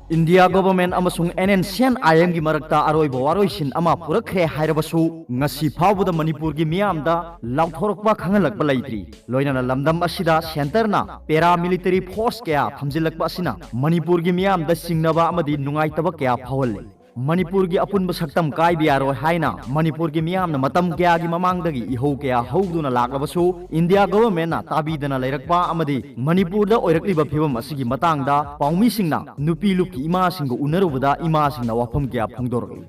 India government amasung NNCN IM gi marakta aroi bawaroi ama purakhe hairabasu ngasi phawbuda Manipur gi miyamda lauthorokpa khangalakba laitri loinana lamdam asida center na paramilitary force kaya thamjilakba asina Manipur gi miyamda singnaba amadi nungaitaba kaya phawale Manipur gi apunba saktam kai biaro haina Manipur gi miyamna matam kaya gi mamangdagi ihou kaya houduna laglabasu India government na tabidana lairakpa amadi Manipur da oirakliba phibam asigi matangda paumi singna nupi lupki ima singgo unarubada ima singna wafam kaya phangdorgi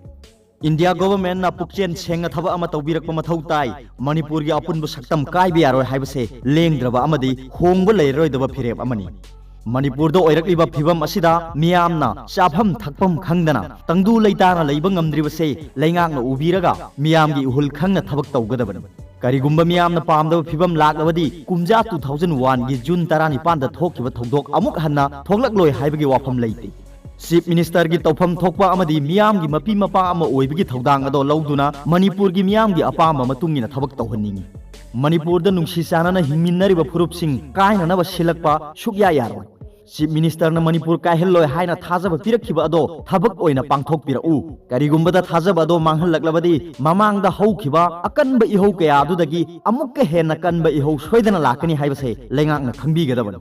India government na pukchen senga thaba ama tawbirakpa mathau tai Manipur gi apunba saktam kai biaro haibase lengdraba amadi hongba leiroidaba phireb amani Manipur da oirakliba phibam asida miyamna chafam thakpam khangdana tangdu leitana leiba ngamdribase leingakna ubiraga miyamgi uhul khangna thabak tawgadabani karigumba miyamna pamdaba phibam laklabadi kumja 2001 gi June 19 da thokkiba thodok amuk hanna thoklakloi haibagi wafam leite Chief Minister gi tawfam thokpa amadi miyamgi mapi mapa ama oibagi thodang ado lauduna Manipur gi miyamgi apamba matungina thabak tawhanningi Manipur da nungsi sanana hingminnariba phurupsing kainanaba silakpa sukya yaroi Chief Minister na Manipur kaihelloi haina thajaba pirakhiba ado thabak oina pangthokpirau karigumba da thajaba ado manghallaklabadi mamangda houkhiba akanba ihou kaya adudagi amukka henna kanba ihou soidana lakani haibase lengakna khangbigadabani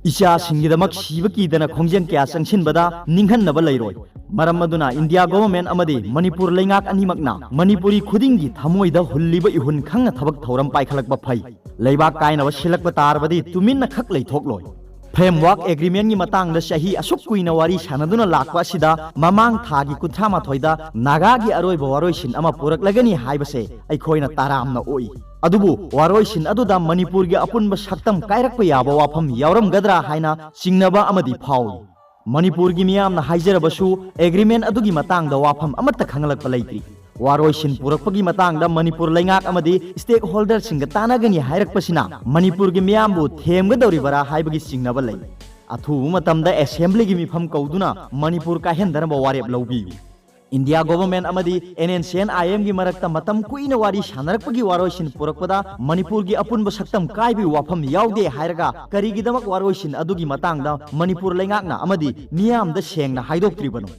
Isha singidamak siba kidana khongjeng kya sangsinbada ninghannaba leiroi maram aduna India government amadi Manipur lengak animakna Manipuri khudingi thamoida hulliba ihun khangna thabak thoram paikhalakba phai leibak kainaba silakba tarbadi tuminna khak leithokloi Framework agreement gi matang da sahi asuk kuina wari sanaduna lakwa sida mamang thagi kuthama thoida naga gi aroi bawaroi sin ama purak lagani haibase aikhoina taramna oi adubu waroi sin aduda Manipur gi apunba saktam kairakpa yaba wafam yawram gadra haina singnaba amadi phawi Manipur gi miyamna haijarabasu agreement adugi matang da wafam amatta khangalakpa leitri waroi sin purakpagi matang da Manipur lengak amadi stakeholder singa tanagani hairakpasina Manipur gi miyambu themgadori bara haibagi singnaba lei athu matamda assembly gi mifam kauduna Manipur ka hendana ba warep lawbi India government amadi NNCN IM gi marakta matam kuina wari sanarakpagi waroi sin purakpada Manipur gi apunba saktam kaibi wafam yaude hairaga karigidamak waroi sin adugi matangda Manipur lengakna amadi miyamda sengna haidoktribano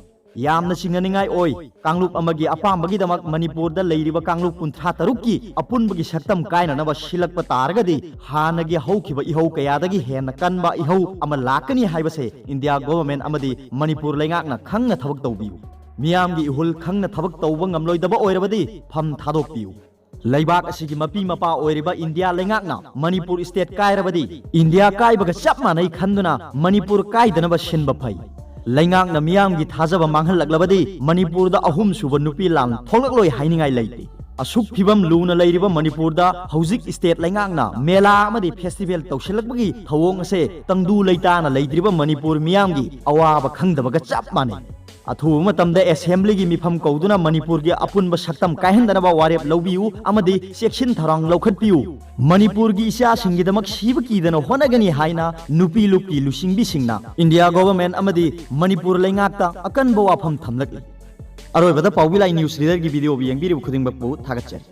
Yamna singaningai oi Kanglup amagi apambagi damak Manipur da leiriba Kanglup kuntha tarukki apunbagi saktam kaina naba silakpa targadi hanagi haukiba ihau kayadagi henna kanba ihau ama lakani haibase India government amadi Manipur lengakna khangna thabak tawbiu miyamgi ihul khangna thabak tawba ngamloidaba oirabadi pham thadokpiu Laibak asigi mapi mapa oiriba India lengakna Manipur state kairabadi India kaibaga chap manai khanduna Manipur kaidanaba sinba phai Laingak na miyamgi thajaba manghallaklabadi Manipur da Ahumsuba nupi lan tholakloi hainingai leite asuk phibam luna leiriba Manipur da hauzik state laingak na mela amadi festival tawsilakbagi thawong ase tangdu leitana leidriba Manipur miyamgi awaba khangdabaga chap manai athu matamda assembly gi mifam kauduna Manipur gi apunba saktam kaihandanaba warep lawbiu amadi section tharang laukhatpiu Manipur gi isha singidamak siba kidana honagani haina nupi lupki lusingbi singna India government amadi Manipur lengakta akanba wafam thamlakli aroibada Paobilai news reader gi video bi yengbiri khudingbakbu thagachari